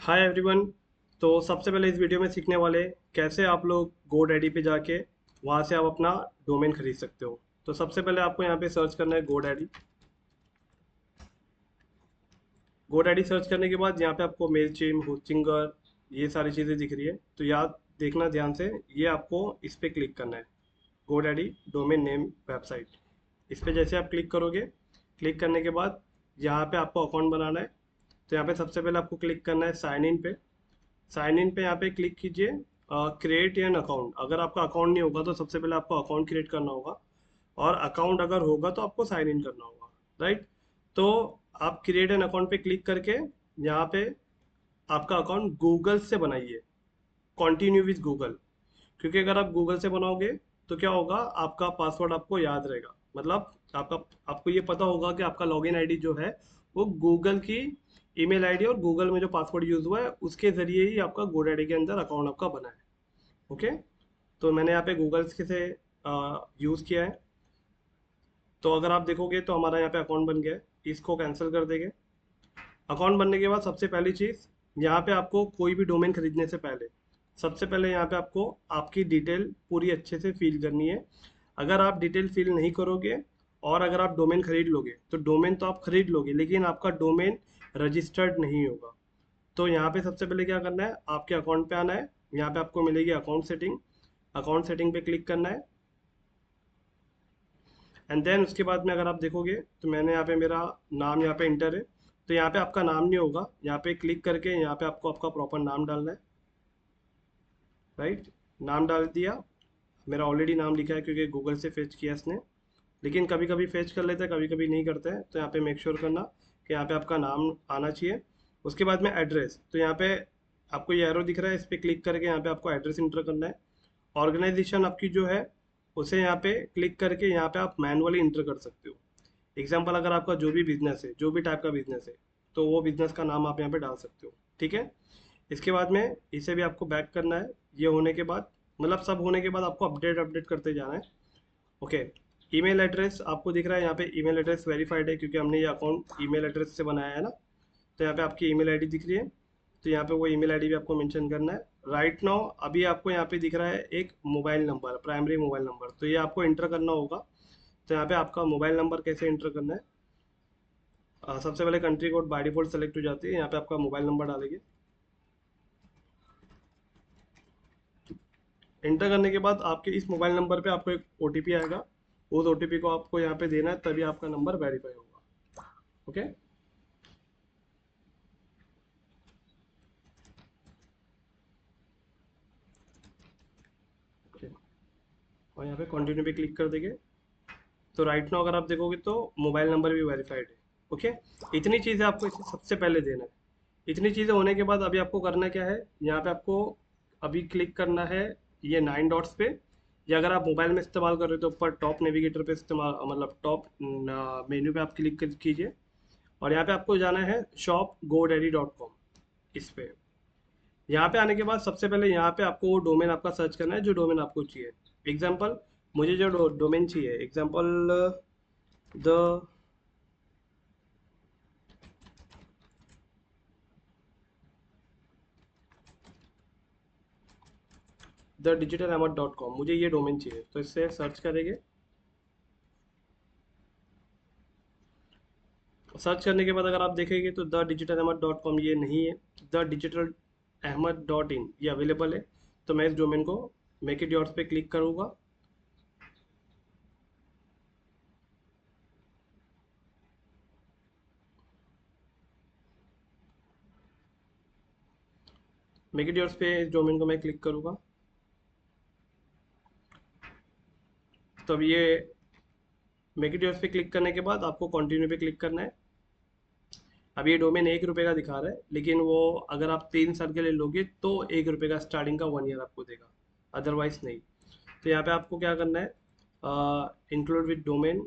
Hi everyone. तो सबसे पहले इस वीडियो में सीखने वाले कैसे आप लोग GoDaddy पे जाके वहाँ से आप अपना डोमेन खरीद सकते हो। तो सबसे पहले आपको यहाँ पे सर्च करना है GoDaddy। GoDaddy सर्च करने के बाद यहाँ पे आपको मेलचिम, होस्टिंगर, ये सारी चीज़ें दिख रही है। तो याद देखना ध्यान से, ये आपको इस पर क्लिक करना है, GoDaddy डोमेन नेम वेबसाइट। इस पर जैसे आप क्लिक करोगे, क्लिक करने के बाद यहाँ पे आपको अकाउंट बनाना है। तो यहाँ पे सबसे पहले आपको क्लिक करना है साइन इन पे। साइन इन पे यहाँ पे क्लिक कीजिए, क्रिएट एन अकाउंट। अगर आपका अकाउंट नहीं होगा तो सबसे पहले आपको अकाउंट क्रिएट करना होगा, और अकाउंट अगर होगा तो आपको साइन इन करना होगा, राइट। तो आप क्रिएट एन अकाउंट पे क्लिक करके यहाँ पे आपका अकाउंट गूगल से बनाइए, कंटिन्यू विथ गूगल। क्योंकि अगर आप गूगल से बनाओगे तो क्या होगा, आपका पासवर्ड आपको याद रहेगा। मतलब आपका आपको ये पता होगा कि आपका लॉगिन आईडी जो है वो गूगल की ईमेल आईडी और गूगल में जो पासवर्ड यूज हुआ है उसके जरिए ही आपका GoDaddy के अंदर अकाउंट आपका बना है। ओके। तो मैंने यहाँ पे गूगल से यूज़ किया है। तो अगर आप देखोगे तो हमारा यहाँ पे अकाउंट बन गया है। इसको कैंसिल कर देंगे। अकाउंट बनने के बाद सबसे पहली चीज़, यहाँ पे आपको कोई भी डोमेन खरीदने से पहले सबसे पहले यहाँ पे आपको आपकी डिटेल पूरी अच्छे से फिल करनी है। अगर आप डिटेल फिल नहीं करोगे और अगर आप डोमेन खरीद लोगे तो डोमेन तो आप खरीद लोगे लेकिन आपका डोमेन रजिस्टर्ड नहीं होगा। तो यहाँ पे सबसे पहले क्या करना है, आपके अकाउंट पे आना है। यहाँ पे आपको मिलेगी अकाउंट सेटिंग। अकाउंट सेटिंग पे क्लिक करना है। एंड देन उसके बाद में अगर आप देखोगे तो मैंने यहाँ पे मेरा नाम यहाँ पे इंटर है। तो यहाँ पे आपका नाम नहीं होगा, यहाँ पे क्लिक करके यहाँ पे आपको आपका प्रॉपर नाम डालना है, राइट। नाम डाल दिया। मेरा ऑलरेडी नाम लिखा है क्योंकि गूगल से फेच किया इसने, लेकिन कभी कभी फेच कर लेते हैं, कभी कभी नहीं करते हैं। तो यहाँ पे मेक श्योर करना कि यहाँ पे आपका नाम आना चाहिए। उसके बाद में एड्रेस, तो यहाँ पे आपको ये एरो दिख रहा है, इस पर क्लिक करके यहाँ पे आपको एड्रेस इंटर करना है। ऑर्गेनाइजेशन आपकी जो है उसे यहाँ पे क्लिक करके यहाँ पे आप मैनुअली इंटर कर सकते हो। एग्जाम्पल, अगर आपका जो भी बिजनेस है, जो भी टाइप का बिजनेस है, तो वो बिजनेस का नाम आप यहाँ पे डाल सकते हो, ठीक है। इसके बाद में इसे भी आपको बैक करना है। ये होने के बाद, मतलब सब होने के बाद आपको अपडेट अपडेट करते जाना है। ओके। ईमेल एड्रेस आपको दिख रहा है यहाँ पे, ईमेल एड्रेस वेरीफाइड है क्योंकि हमने ये अकाउंट ईमेल एड्रेस से बनाया है ना। तो यहाँ पे आपकी ईमेल आईडी दिख रही है, तो यहाँ पे वो ईमेल आईडी भी आपको मेंशन करना है। राइट नाउ अभी आपको यहाँ पे दिख रहा है एक mobile number, primary mobile number, तो ये आपको इंटर करना होगा। तो यहाँ पे आपका मोबाइल नंबर कैसे इंटर करना है, सबसे पहले country code by default select हो जाती है, यहाँ पे आपका मोबाइल नंबर डालेंगे। इंटर करने के बाद आपके इस मोबाइल नंबर पे आपको एक ओटीपी आएगा। उस ओटीपी को आपको यहाँ पे देना है, तभी आपका नंबर वेरीफाई होगा। ओके। और यहाँ पे कंटिन्यू पे क्लिक कर देंगे। तो राइट नाउ अगर आप देखोगे तो मोबाइल नंबर भी वेरीफाइड है। ओके। इतनी चीज़ें आपको इसे सबसे पहले देना है। इतनी चीज़ें होने के बाद अभी आपको करना क्या है, यहाँ पे आपको अभी क्लिक करना है ये 9 डॉट्स पे। या अगर आप मोबाइल में इस्तेमाल कर रहे हो तो ऊपर टॉप नेविगेटर पे इस्तेमाल, मतलब टॉप मेन्यू पे आप क्लिक कीजिए। और यहाँ पे आपको जाना है shop godaddy.com। इस पे यहाँ पे आने के बाद सबसे पहले यहाँ पे आपको वो डोमेन आपका सर्च करना है जो डोमेन आपको चाहिए। एग्जाम्पल, मुझे जो डोमेन चाहिए, एग्जाम्पल द digitalhammer.com, मुझे ये डोमेन चाहिए, तो इससे सर्च करेंगे। सर्च करने के बाद अगर आप देखेंगे तो digitalhammer.com ये नहीं है, digitalhammer.in ये अवेलेबल है। तो मैं इस डोमेन को मेक इट योर्स पे क्लिक करूँगा। मेक इट योर्स पे इस डोमेन को मैं क्लिक करूँगा। तो अब ये मेक इट योर्स पे क्लिक करने के बाद आपको कंटिन्यू पे क्लिक करना है। अब ये डोमेन 1 रुपये का दिखा रहा है, लेकिन वो अगर आप 3 साल के लिए लोगे तो 1 रुपये का स्टार्टिंग का 1 ईयर आपको देगा, अदरवाइज नहीं। तो यहाँ पे आपको क्या करना है, इंक्लूड विद डोमेन,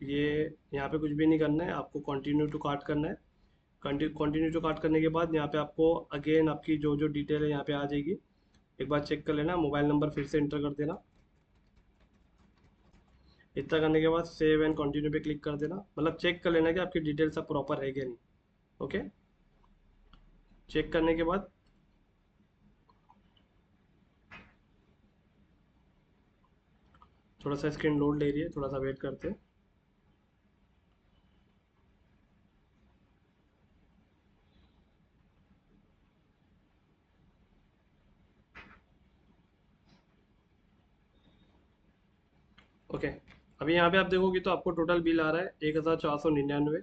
ये यहाँ पे कुछ भी नहीं करना है, आपको कंटिन्यू टू कार्ट करना है। कंटिन्यू टू कार्ट करने के बाद यहाँ पे आपको अगेन आपकी जो जो डिटेल है यहाँ पे आ जाएगी। एक बार चेक कर लेना, मोबाइल नंबर फिर से इंटर कर देना। इतना करने के बाद सेव एंड कंटिन्यू पे क्लिक कर देना, मतलब चेक कर लेना कि आपकी डिटेल सब प्रॉपर है क्या नहीं। ओके। चेक करने के बाद थोड़ा सा स्क्रीन लोड ले रही है, थोड़ा सा वेट करते हैं। ओके, अभी यहाँ पे आप देखोगे तो आपको टोटल बिल आ रहा है 1499,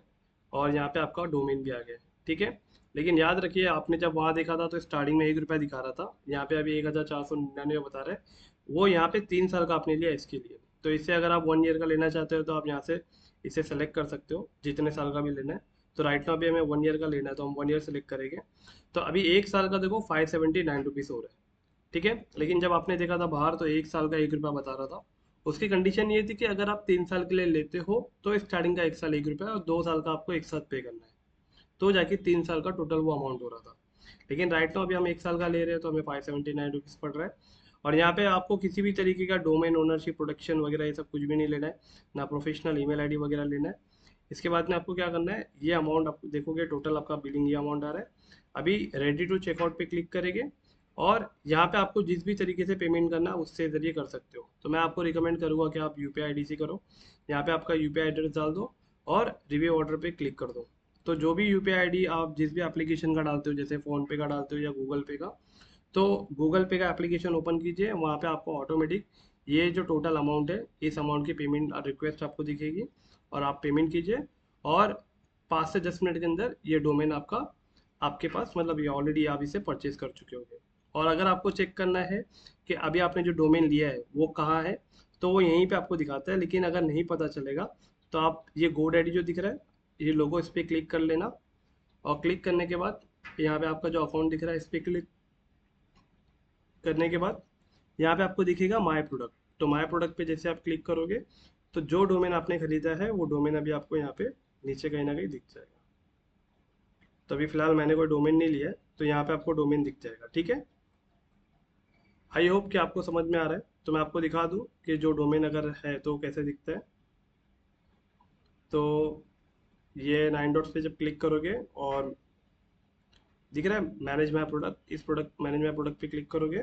और यहाँ पे आपका डोमेन भी आ गया है। ठीक है, लेकिन याद रखिए आपने जब वहाँ देखा था तो स्टार्टिंग में 1 रुपया दिखा रहा था, यहाँ पे अभी 1499 बता रहा है। वो यहाँ पे 3 साल का आपने लिया इसके लिए। तो इससे अगर आप 1 ईयर का लेना चाहते हो तो आप यहाँ से इसे सेलेक्ट कर सकते हो, जितने साल का भी लेना है। तो राइट नाउ अभी हमें 1 ईयर का लेना है तो हम 1 ईयर सेलेक्ट करेंगे। तो अभी 1 साल का देखो 579 रुपीज़ हो रहा है। ठीक है, लेकिन जब आपने देखा था बाहर तो 1 साल का 1 रुपया बता रहा था। उसकी कंडीशन ये थी कि अगर आप 3 साल के लिए लेते हो तो स्टार्टिंग का 1 साल 1 रुपया और 2 साल का आपको एक साथ पे करना है, तो जाके 3 साल का टोटल वो अमाउंट हो रहा था। लेकिन राइट नाउ अभी हम 1 साल का ले रहे हैं तो हमें 579 रुपीज़ पड़ रहा है। और यहाँ पे आपको किसी भी तरीके का डोमेन ओनरशिप प्रोटेक्शन वगैरह ये सब कुछ भी नहीं लेना है, ना प्रोफेशनल ईमेल आईडी वगैरह लेना है। इसके बाद में आपको क्या करना है, ये अमाउंट आप देखोगे टोटल आपका बिलिंग ये अमाउंट आ रहा है। अभी रेडी टू चेकआउट पे क्लिक करेंगे, और यहाँ पे आपको जिस भी तरीके से पेमेंट करना है उससे ज़रिए कर सकते हो। तो मैं आपको रिकमेंड करूँगा कि आप यूपीआई आईडी से करो। यहाँ पे आपका यूपीआई एड्रेस डाल दो और रिव्यू ऑर्डर पे क्लिक कर दो। तो जो भी यूपीआई आईडी आप जिस भी एप्लीकेशन का डालते हो, जैसे फ़ोन पे का डालते हो या गूगल पे का, तो गूगल पे का एप्लीकेशन ओपन कीजिए, वहाँ पे आपको ऑटोमेटिक ये जो टोटल अमाउंट है इस अमाउंट की पेमेंट रिक्वेस्ट आपको दिखेगी, और आप पेमेंट कीजिए। और 5 से 10 मिनट के अंदर ये डोमेन आपका आपके पास, मतलब ये ऑलरेडी आप इसे परचेज कर चुके होंगे। और अगर आपको चेक करना है कि अभी आपने जो डोमेन लिया है वो कहाँ है, तो वो यहीं पे आपको दिखाता है। लेकिन अगर नहीं पता चलेगा तो आप ये GoDaddy जो दिख रहा है, ये लोगो इस पर क्लिक कर लेना। और क्लिक करने के बाद यहाँ पे आपका जो अकाउंट दिख रहा है इस पर क्लिक करने के बाद यहाँ पे आपको दिखेगा माय प्रोडक्ट। तो माय प्रोडक्ट पे जैसे आप क्लिक करोगे तो जो डोमेन आपने खरीदा है वो डोमेन अभी आपको यहाँ पे नीचे कहीं ना कहीं दिख जाएगा। तो अभी फिलहाल मैंने कोई डोमेन नहीं लिया है, तो यहाँ पे आपको डोमेन दिख जाएगा। ठीक है, आई होप कि आपको समझ में आ रहा है। तो मैं आपको दिखा दूँ कि जो डोमेन अगर है तो कैसे दिखता है। तो ये 9 डॉट्स पे जब क्लिक करोगे और दिख रहा है मैनेज माय प्रोडक्ट, इस प्रोडक्ट मैनेज माय प्रोडक्ट पे क्लिक करोगे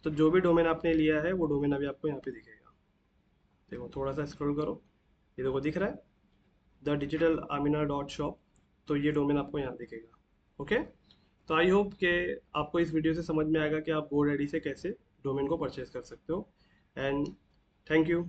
तो जो भी डोमेन आपने लिया है वो डोमेन अभी आपको यहाँ पे दिखेगा। देखो थोड़ा सा स्क्रॉल करो, ये देखो दिख रहा है द डिजिटल आमिना.शॉप। तो ये डोमेन आपको यहाँ दिखेगा। ओके, तो आई होप कि आपको इस वीडियो से समझ में आएगा कि आप GoDaddy से कैसे डोमेन को परचेज कर सकते हो। And thank you.